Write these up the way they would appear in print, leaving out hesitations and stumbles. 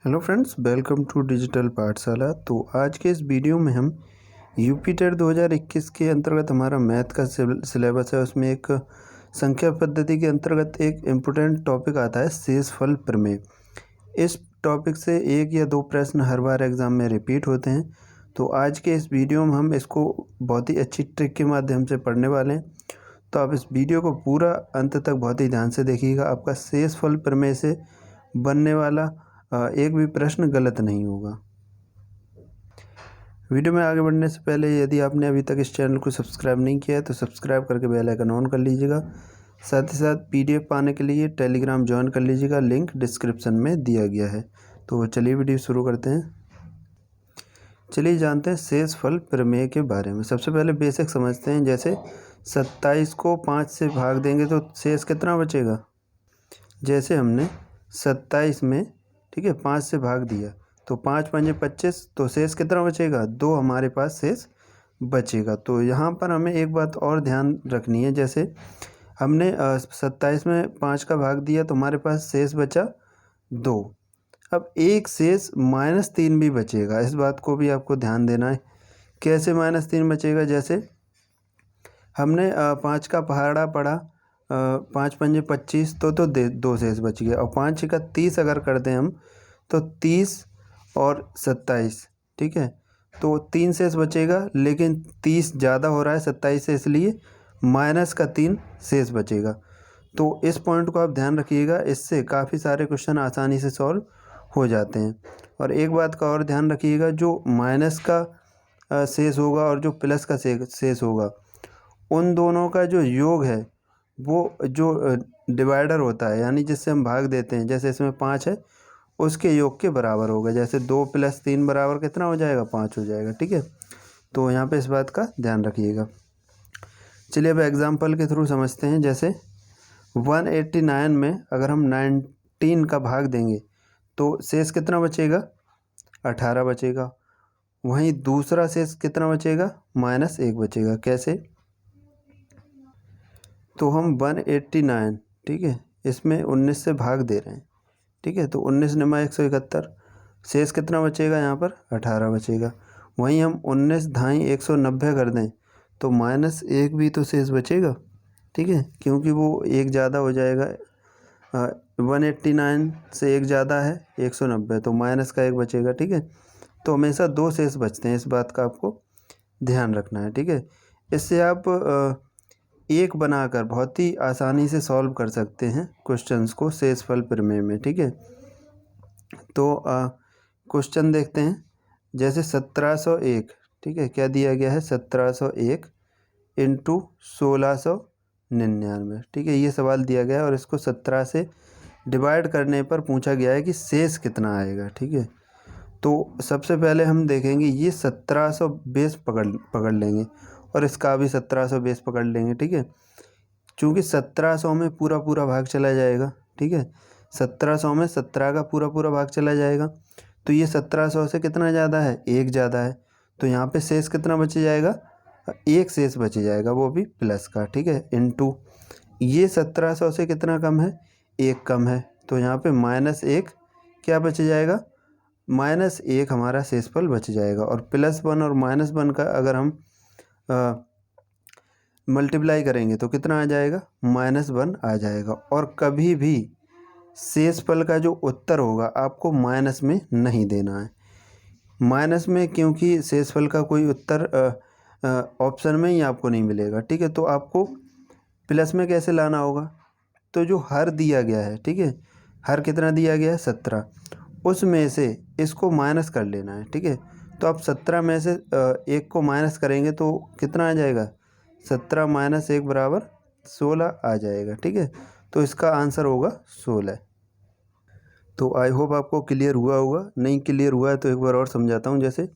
Hello friends, welcome to digital पाठशाला। तो आज के इस वीडियो में हम यूपी टेट 2021 के अंतर्गत हमारा मैथ का सिलेबस है। उसमें एक संख्या पद्धति के अंतर्गत एक इम्पोर्टेंट टॉपिक आता है शेषफल प्रमेय। इस टॉपिक से एक या दो प्रश्न हर बार एग्ज़ाम में रिपीट होते हैं। तो आज के इस वीडियो में हम इसको बहुत ही अच्छी ट्रिक के माध्यम से पढ़ने वाले हैं। तो आप इस वीडियो को पूरा अंत तक बहुत ही ध्यान से देखिएगा। आपका शेषफल प्रमेय से बनने वाला एक भी प्रश्न गलत नहीं होगा। वीडियो में आगे बढ़ने से पहले यदि आपने अभी तक इस चैनल को सब्सक्राइब नहीं किया है तो सब्सक्राइब करके बेल आइकन ऑन कर लीजिएगा। साथ ही साथ पीडीएफ पाने के लिए टेलीग्राम ज्वाइन कर लीजिएगा, लिंक डिस्क्रिप्शन में दिया गया है। तो चलिए वीडियो शुरू करते हैं। चलिए जानते हैं शेषफल प्रमेय के बारे में। सबसे पहले बेसिक समझते हैं। जैसे 27 को 5 से भाग देंगे तो शेष कितना बचेगा। जैसे हमने 27 में 5 से भाग दिया तो 5 पंजे 25, तो शेष कितना बचेगा, 2 हमारे पास शेष बचेगा। तो यहाँ पर हमें एक बात और ध्यान रखनी है। जैसे हमने 27 में 5 का भाग दिया तो हमारे पास शेष बचा 2। अब एक शेष -3 भी बचेगा, इस बात को भी आपको ध्यान देना है। कैसे -3 बचेगा। जैसे हमने 5 का पहाड़ा पढ़ा, 5 पंजे 25, तो 2 शेष बच गया। और 5 का 30 अगर कर दें हम तो 30 और 27, ठीक है, तो 3 शेष बचेगा। लेकिन 30 ज़्यादा हो रहा है 27 से, इसलिए -3 शेष बचेगा। तो इस पॉइंट को आप ध्यान रखिएगा, इससे काफ़ी सारे क्वेश्चन आसानी से सॉल्व हो जाते हैं। और एक बात का और ध्यान रखिएगा, जो माइनस का शेष होगा और जो प्लस का शेष होगा, उन दोनों का जो योग है वो जो डिवाइडर होता है, यानी जिससे हम भाग देते हैं, जैसे इसमें 5 है उसके योग के बराबर होगा। जैसे 2 + 3 बराबर कितना हो जाएगा, 5 हो जाएगा, ठीक है। तो यहाँ पे इस बात का ध्यान रखिएगा। चलिए अब एग्जाम्पल के थ्रू समझते हैं। जैसे 189 में अगर हम 19 का भाग देंगे तो शेष कितना बचेगा, 18 बचेगा। वहीं दूसरा शेष कितना बचेगा, -1 बचेगा। कैसे, तो हम 189, ठीक है, इसमें 19 से भाग दे रहे हैं, ठीक है, तो 19 × 171, शेष कितना बचेगा, यहाँ पर 18 बचेगा। वहीं हम 19 × 190 कर दें तो -1 भी तो शेष बचेगा, ठीक है, क्योंकि वो एक ज़्यादा हो जाएगा। 189 से एक ज़्यादा है 190, तो माइनस का 1 बचेगा, ठीक है। तो हमेशा 2 शेष बचते हैं, इस बात का आपको ध्यान रखना है, ठीक है। इससे आप एक बनाकर बहुत ही आसानी से सॉल्व कर सकते हैं क्वेश्चंस को शेषफल प्रमेय में, ठीक है। तो क्वेश्चन देखते हैं। जैसे 1701, ठीक है, क्या दिया गया है, 1701 × 1699, ठीक है, ये सवाल दिया गया है। और इसको 17 से डिवाइड करने पर पूछा गया है कि शेष कितना आएगा, ठीक है। तो सबसे पहले हम देखेंगे, ये 1700 बेस पकड़ लेंगे और इसका भी 1700 बेस पकड़ लेंगे, ठीक है। चूँकि 1700 में पूरा भाग चला जाएगा, ठीक है, 1700 में 17 का पूरा भाग चला जाएगा। तो ये 1700 से कितना ज़्यादा है, 1 ज़्यादा है। तो यहाँ पे शेष कितना बच जाएगा, 1 शेष बच जाएगा, वो भी प्लस का, ठीक है, इनटू ये 1700 से कितना कम है, 1 कम है। तो यहाँ पे -1 क्या बच जाएगा, -1 हमारा शेषफल बच जाएगा। और +1 और -1 का अगर हम मल्टीप्लाई करेंगे तो कितना आ जाएगा, -1 आ जाएगा। और कभी भी शेषफल का जो उत्तर होगा आपको माइनस में नहीं देना है। माइनस में, क्योंकि शेषफल का कोई उत्तर ऑप्शन में ही आपको नहीं मिलेगा, ठीक है। तो आपको प्लस में कैसे लाना होगा, तो जो हर दिया गया है, ठीक है, हर कितना दिया गया है, 17, उसमें से इसको माइनस कर लेना है, ठीक है। तो आप 17 में से 1 को माइनस करेंगे तो कितना आ जाएगा, 17 - 1 बराबर 16 आ जाएगा, ठीक है। तो इसका आंसर होगा 16। तो आई होप आपको क्लियर हुआ होगा। नहीं क्लियर हुआ है तो एक बार और समझाता हूँ। जैसे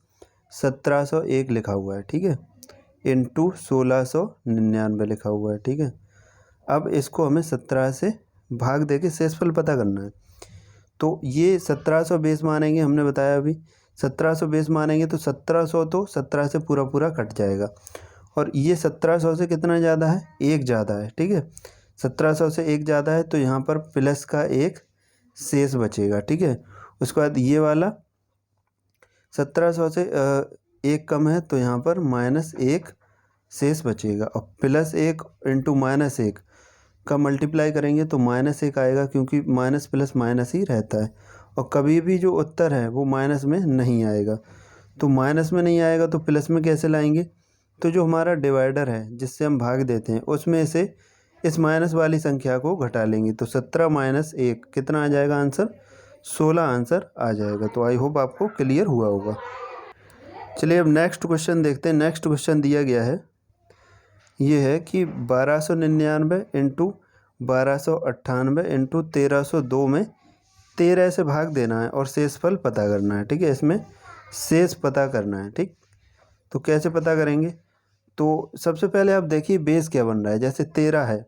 1701 लिखा हुआ है, ठीक है, × 1699 लिखा हुआ है, ठीक है। अब इसको हमें 17 से भाग दे के शेषफल पता करना है। तो ये 1700 बेस मानेंगे, हमने बताया अभी 1700 बेस मानेंगे तो 1700 तो 17 से पूरा कट जाएगा। और ये 1700 से कितना ज़्यादा है, 1 ज़्यादा है, ठीक है, 1700 से 1 ज़्यादा है। तो यहाँ पर प्लस का 1 शेष बचेगा, ठीक है। उसके बाद ये वाला 1700 से एक कम है तो यहाँ पर -1 शेष बचेगा, और +1 इंटू -1 का मल्टीप्लाई करेंगे तो -1 आएगा, क्योंकि माइनस प्लस माइनस ही रहता है। और कभी भी जो उत्तर है वो माइनस में नहीं आएगा, तो माइनस में नहीं आएगा तो प्लस में कैसे लाएंगे? तो जो हमारा डिवाइडर है जिससे हम भाग देते हैं उसमें से इस माइनस वाली संख्या को घटा लेंगे, तो 17 - 1 कितना आ जाएगा आंसर? 16 आंसर आ जाएगा। तो आई होप आपको क्लियर हुआ होगा। चलिए अब नेक्स्ट क्वेश्चन देखते हैं। नेक्स्ट क्वेश्चन दिया गया है, ये है कि 1299 इंटू 1298 इंटू 1302 में 13 से भाग देना है और शेषफल पता करना है। ठीक है, इसमें शेष पता करना है। ठीक, तो कैसे पता करेंगे? तो सबसे पहले आप देखिए बेस क्या बन रहा है। जैसे 13 है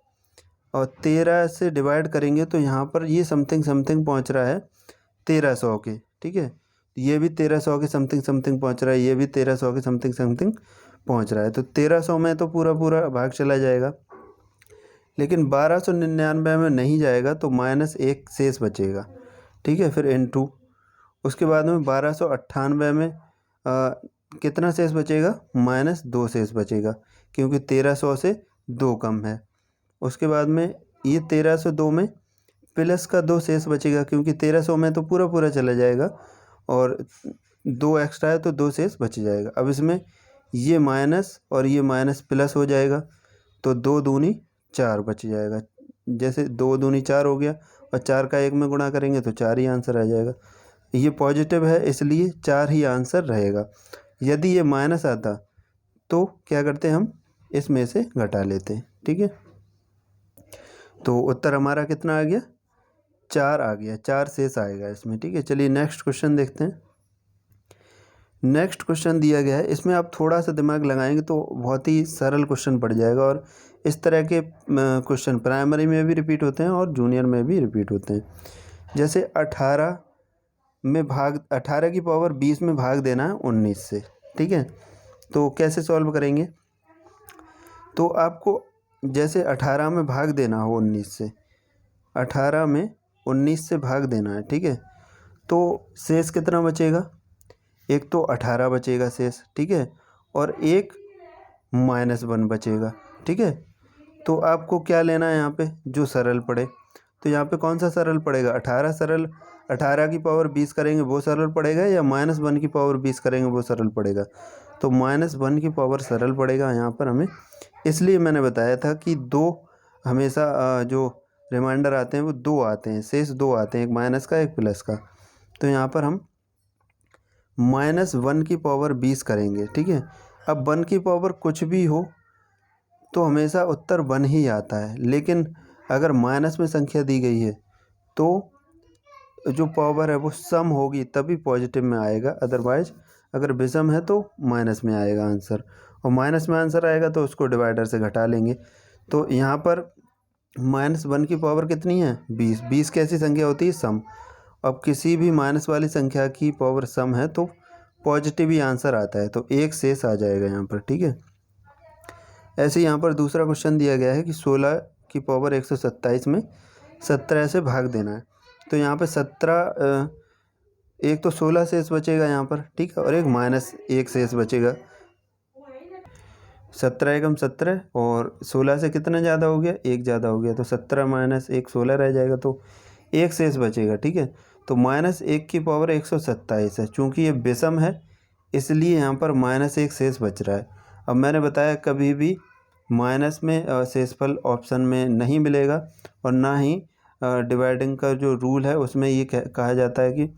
और 13 से डिवाइड करेंगे तो यहाँ पर ये समथिंग समथिंग पहुँच रहा है 1300 के। ठीक है, ये भी 1300 के समथिंग समथिंग पहुँच रहा है, ये भी 1300 के समथिंग समथिंग पहुँच रहा है। तो 1300 में तो पूरा पूरा भाग चला जाएगा, लेकिन 1299 में नहीं जाएगा, तो -1 शेष बचेगा। ठीक है, फिर इनटू उसके बाद में 1298 में कितना शेष बचेगा? -2 शेष बचेगा, क्योंकि 1300 से 2 कम है। उसके बाद में ये 1302 में प्लस का 2 शेष बचेगा, क्योंकि 1300 में तो पूरा पूरा चला जाएगा और 2 एक्स्ट्रा है तो 2 शेष बच जाएगा। अब इसमें ये माइनस और ये माइनस प्लस हो जाएगा, तो 2 दूनी 4 बच जाएगा। जैसे 2 दूनी 4 हो गया और 4 का 1 में गुणा करेंगे तो 4 ही आंसर आ जाएगा। ये पॉजिटिव है इसलिए 4 ही आंसर रहेगा। यदि ये माइनस आता तो क्या करते हम? इसमें से घटा लेते। ठीक है, तो उत्तर हमारा कितना आ गया? 4 आ गया, 4 शेष आएगा इसमें। ठीक है, चलिए नेक्स्ट क्वेश्चन देखते हैं। नेक्स्ट क्वेश्चन दिया गया है, इसमें आप थोड़ा सा दिमाग लगाएंगे तो बहुत ही सरल क्वेश्चन पड़ जाएगा। और इस तरह के क्वेश्चन प्राइमरी में भी रिपीट होते हैं और जूनियर में भी रिपीट होते हैं। जैसे 18 की पावर 20 में भाग देना है 19 से। ठीक है, तो कैसे सॉल्व करेंगे? तो आपको जैसे 18 में भाग देना हो 19 से, 18 में 19 से भाग देना है। ठीक है, तो शेष कितना बचेगा? एक तो 18 बचेगा शेष। ठीक है, और एक -1 बचेगा। ठीक है, तो आपको क्या लेना है यहाँ पे? जो सरल पड़े। तो यहाँ पे कौन सा सरल पड़ेगा? 18 सरल, 18 की पावर 20 करेंगे वो सरल पड़ेगा, या -1 की पावर 20 करेंगे वो सरल पड़ेगा? तो -1 की पावर सरल पड़ेगा यहाँ पर हमें। इसलिए मैंने बताया था कि 2 हमेशा जो रिमाइंडर आते हैं वो 2 आते हैं, शेष 2 आते हैं, एक माइनस का एक प्लस का। तो यहाँ पर हम -1 की पावर 20 करेंगे। ठीक है, अब 1 की पावर कुछ भी हो तो हमेशा उत्तर 1 ही आता है, लेकिन अगर माइनस में संख्या दी गई है तो जो पावर है वो सम होगी तभी पॉजिटिव में आएगा, अदरवाइज अगर विषम है तो माइनस में आएगा आंसर। और माइनस में आंसर आएगा तो उसको डिवाइडर से घटा लेंगे। तो यहाँ पर -1 की पावर कितनी है? 20। 20 कैसी संख्या होती है? सम। अब किसी भी माइनस वाली संख्या की पावर सम है तो पॉजिटिव ही आंसर आता है, तो एक शेष आ जाएगा यहाँ पर। ठीक है, ऐसे यहाँ पर दूसरा क्वेश्चन दिया गया है कि 16 की पावर 127 में 17 से भाग देना है। तो यहाँ पर 17 एक तो 16 शेष बचेगा यहाँ पर। ठीक है, और एक -1 शेष बचेगा। 17 एकम 17 और 16 से कितना ज़्यादा हो गया? 1 ज़्यादा हो गया, तो 17 - 1 16 रह जाएगा, तो 1 शेष बचेगा। ठीक है, तो -1 की पावर 127 है। चूँकि ये विषम है इसलिए यहाँ पर -1 शेष बच रहा है। अब मैंने बताया कभी भी माइनस में शेषफल ऑप्शन में नहीं मिलेगा, और ना ही डिवाइडिंग का जो रूल है उसमें ये कहा जाता है कि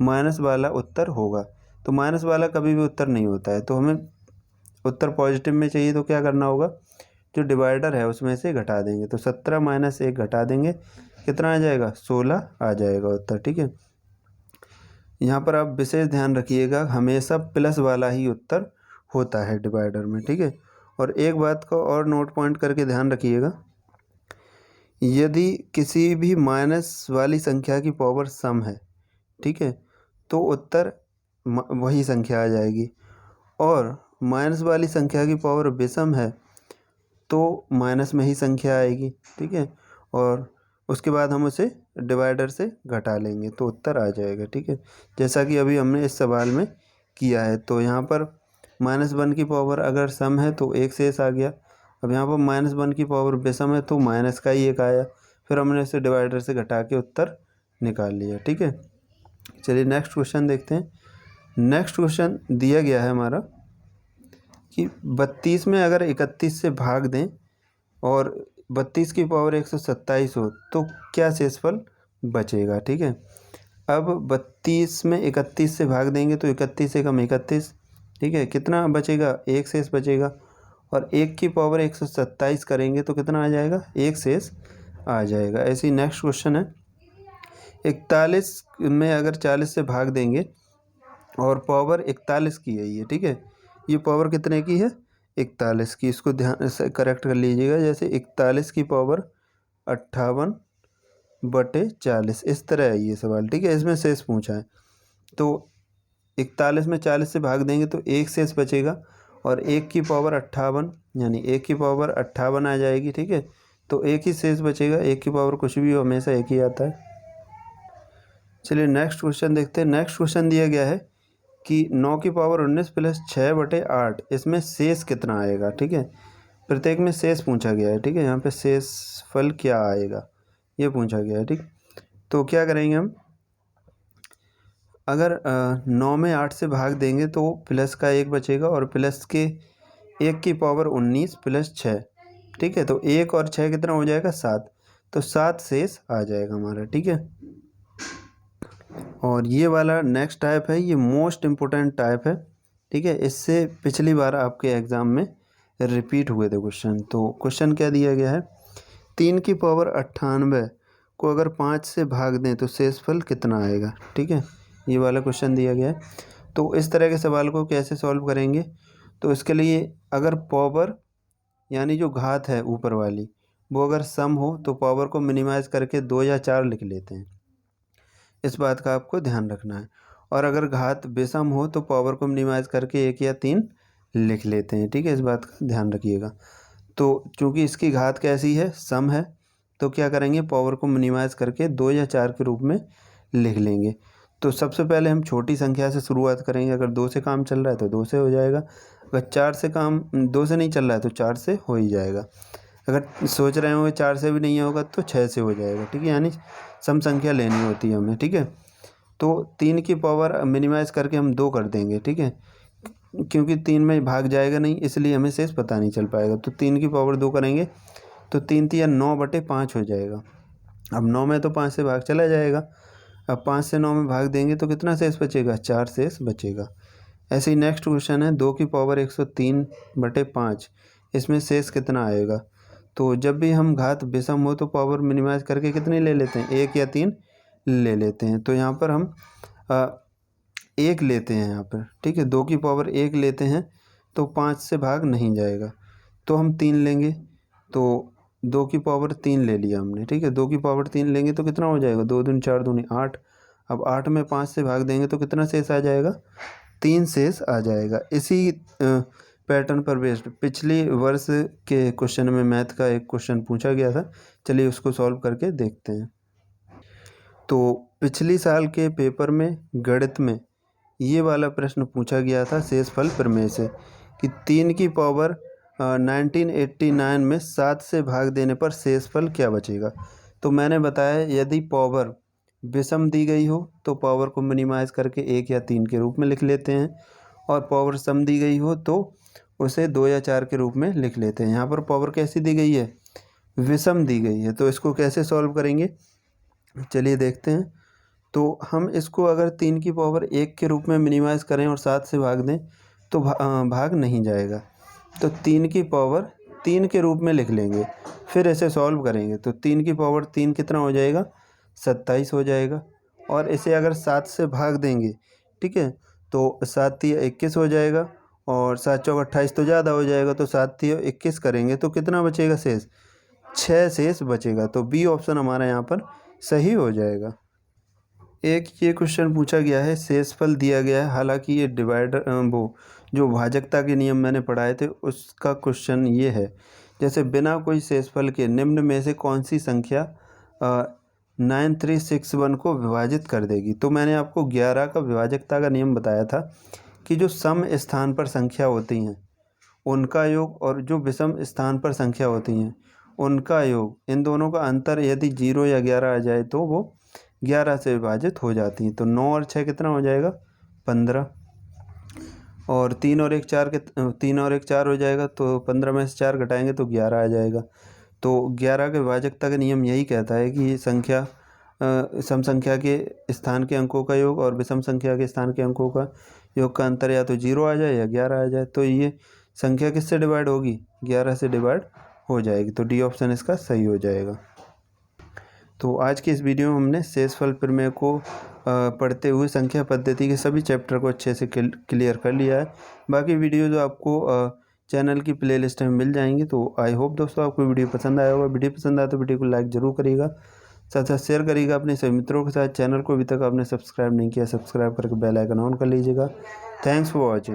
माइनस वाला उत्तर होगा। तो माइनस वाला कभी भी उत्तर नहीं होता है। तो हमें उत्तर पॉजिटिव में चाहिए तो क्या करना होगा? जो डिवाइडर है उसमें से घटा देंगे। तो 17 - 1 घटा देंगे, कितना आ जाएगा? 16 आ जाएगा उत्तर। ठीक है, यहाँ पर आप विशेष ध्यान रखिएगा, हमेशा प्लस वाला ही उत्तर होता है डिवाइडर में। ठीक है, और एक बात को और नोट पॉइंट करके ध्यान रखिएगा, यदि किसी भी माइनस वाली संख्या की पावर सम है, ठीक है, तो उत्तर वही संख्या आ जाएगी। और माइनस वाली संख्या की पावर विषम है तो माइनस में ही संख्या आएगी। ठीक है, और उसके बाद हम उसे डिवाइडर से घटा लेंगे तो उत्तर आ जाएगा। ठीक है, जैसा कि अभी हमने इस सवाल में किया है। तो यहाँ पर -1 की पावर अगर सम है तो एक शेष आ गया। अब यहाँ पर -1 की पावर विषम है तो माइनस का ही एक आया, फिर हमने इसे डिवाइडर से घटा के उत्तर निकाल लिया। ठीक है, चलिए नेक्स्ट क्वेश्चन देखते हैं। नेक्स्ट क्वेश्चन दिया गया है हमारा कि 32 में अगर 31 से भाग दें और 32 की पावर 127 हो तो क्या शेषफल बचेगा। ठीक है, अब 32 में 31 से भाग देंगे तो 31 से कम 31। ठीक है, कितना बचेगा, एक शेष बचेगा। और 1 की पावर 127 करेंगे तो कितना आ जाएगा, एक शेष आ जाएगा। ऐसे ही नेक्स्ट क्वेश्चन है 41 में अगर 40 से भाग देंगे और पावर 41 की है ये। ठीक है, ये पावर कितने की है, 41 की। इसको ध्यान से करेक्ट कर लीजिएगा, जैसे 41 की पावर 58/40, इस तरह है ये सवाल। ठीक है, इसमें शेष पूछा है तो 41 में 40 से भाग देंगे तो एक शेष बचेगा और 1 की पावर 58 यानी 1 की पावर 58 आ जाएगी। ठीक है, तो एक ही शेष बचेगा, 1 की पावर कुछ भी हो हमेशा एक ही आता है। चलिए नेक्स्ट क्वेश्चन देखते हैं। नेक्स्ट क्वेश्चन दिया गया है कि 9 की पावर 19 प्लस 6/8, इसमें शेष कितना आएगा। ठीक है, प्रत्येक में शेष पूछा गया है। ठीक है, यहाँ पे शेष फल क्या आएगा ये पूछा गया है। ठीक, तो क्या करेंगे हम, अगर 9 में 8 से भाग देंगे तो प्लस का 1 बचेगा और प्लस के 1 की पावर 19 प्लस 6। ठीक है, तो 1 और 6 कितना हो जाएगा, 7, तो 7 शेष आ जाएगा हमारा। ठीक है, और ये वाला नेक्स्ट टाइप है, ये मोस्ट इम्पोर्टेंट टाइप है। ठीक है, इससे पिछली बार आपके एग्ज़ाम में रिपीट हुए थे क्वेश्चन। तो क्वेश्चन क्या दिया गया है, 3 की पावर 98 को अगर 5 से भाग दें तो शेषफल कितना आएगा। ठीक है, ये वाला क्वेश्चन दिया गया है। तो इस तरह के सवाल को कैसे सॉल्व करेंगे, तो इसके लिए अगर पावर यानी जो घात है ऊपर वाली वो अगर सम हो तो पावर को मिनिमाइज़ करके 2 या 4 लिख लेते हैं, इस बात का आपको ध्यान रखना है। और अगर घात विषम हो तो पावर को मिनिमाइज़ करके 1 या 3 लिख लेते हैं। ठीक है, इस बात का ध्यान रखिएगा। तो चूँकि इसकी घात कैसी है, सम है, तो क्या करेंगे, पावर को मिनिमाइज़ करके 2 या 4 के रूप में लिख लेंगे। तो सबसे पहले हम छोटी संख्या से शुरुआत करेंगे। अगर 2 से काम चल रहा है तो 2 से हो जाएगा, अगर 4 से काम 2 से नहीं चल रहा है तो 4 से हो ही जाएगा, अगर सोच रहे होंगे 4 से भी नहीं होगा तो 6 से हो जाएगा। ठीक है, यानी सम संख्या लेनी होती है हमें। ठीक है, तो 3 की पावर मिनिमाइज़ करके हम 2 कर देंगे। ठीक है, क्योंकि 3 में भाग जाएगा नहीं इसलिए हमें शेष पता नहीं चल पाएगा। तो 3 की पावर 2 करेंगे तो 3 तिया 9/5 हो जाएगा। अब 9 में तो 5 से भाग चला जाएगा, अब 5 से 9 में भाग देंगे तो कितना शेष बचेगा, 4 शेष बचेगा। ऐसे ही नेक्स्ट क्वेश्चन है 2 की पावर 103/5, इसमें शेष कितना आएगा। तो जब भी हम घात विषम हो तो पावर मिनिमाइज़ करके कितनी ले लेते हैं, 1 या 3 ले लेते हैं। तो यहाँ पर हम 1 लेते हैं यहाँ पर। ठीक है, 2 की पावर 1 लेते हैं तो 5 से भाग नहीं जाएगा, तो हम 3 लेंगे। तो 2 की पावर 3 ले लिया हमने। ठीक है, 2 की पावर 3 लेंगे तो कितना हो जाएगा, 2 दूनी 4 दूनी 8। अब 8 में 5 से भाग देंगे तो कितना शेष आ जाएगा, 3 शेष आ जाएगा। इसी पैटर्न पर बेस्ड पिछली वर्ष के क्वेश्चन में मैथ का एक क्वेश्चन पूछा गया था, चलिए उसको सॉल्व करके देखते हैं। तो पिछली साल के पेपर में गणित में ये वाला प्रश्न पूछा गया था शेषफल प्रमेय से कि 3 की पावर 1989 में 7 से भाग देने पर शेषफल क्या बचेगा। तो मैंने बताया यदि पावर विषम दी गई हो तो पावर को मिनिमाइज़ करके 1 या 3 के रूप में लिख लेते हैं, और पावर सम दी गई हो तो उसे 2 या 4 के रूप में लिख लेते हैं। यहाँ पर पावर कैसी दी गई है, विषम दी गई है, तो इसको कैसे सॉल्व करेंगे चलिए देखते हैं। तो हम इसको अगर 3 की पावर 1 के रूप में मिनिमाइज़ करें और 7 से भाग दें तो भाग नहीं जाएगा, तो 3 की पावर 3 के रूप में लिख लेंगे, फिर इसे सॉल्व करेंगे तो 3 की पावर 3 कितना हो जाएगा, 27 हो जाएगा। और इसे अगर 7 से भाग देंगे, ठीक है, तो 7 तिया 21 हो जाएगा, और 7 चौक 28 तो ज़्यादा हो जाएगा, तो 7 तिया 21 करेंगे तो कितना बचेगा शेष, 6 शेष बचेगा। तो बी ऑप्शन हमारा यहाँ पर सही हो जाएगा। एक ये क्वेश्चन पूछा गया है, शेषफल दिया गया है, हालांकि ये डिवाइडर वो जो भाजकता के नियम मैंने पढ़ाए थे उसका क्वेश्चन ये है, जैसे बिना कोई शेषफल के निम्न में से कौन सी संख्या 9361 को विभाजित कर देगी। तो मैंने आपको 11 का विभाजकता का नियम बताया था कि जो सम स्थान पर संख्या होती हैं उनका योग और जो विषम स्थान पर संख्या होती हैं उनका योग, इन दोनों का अंतर यदि 0 या 11 आ जाए तो वो 11 से विभाजित हो जाती हैं। तो 9 और 6 कितना हो जाएगा? 15। और 3 और 1 4 3 और 1 4 हो जाएगा, तो 15 में से 4 घटाएंगे तो 11 आ जाएगा। तो 11 के विभाजकता का नियम यही कहता है कि संख्या सम संख्या के स्थान के अंकों का योग और विषम संख्या के स्थान के अंकों का योग का अंतर या तो 0 आ जाए या 11 आ जाए। तो ये संख्या किससे डिवाइड होगी? 11 से डिवाइड हो जाएगी। तो डी ऑप्शन इसका सही हो जाएगा। तो आज की इस वीडियो में हमने शेषफल प्रमेय को पढ़ते हुए संख्या पद्धति के सभी चैप्टर को अच्छे से क्लियर कर लिया है। बाकी वीडियो जो आपको चैनल की प्लेलिस्ट में मिल जाएंगी। तो आई होप दोस्तों आपको वीडियो पसंद आया होगा। वीडियो पसंद आया तो वीडियो को लाइक ज़रूर करिएगा, साथ साथ शेयर करिएगा अपने सभी मित्रों के साथ। चैनल को अभी तक आपने सब्सक्राइब नहीं किया, सब्सक्राइब करके बेल आइकन ऑन कर लीजिएगा। Thanks for watching.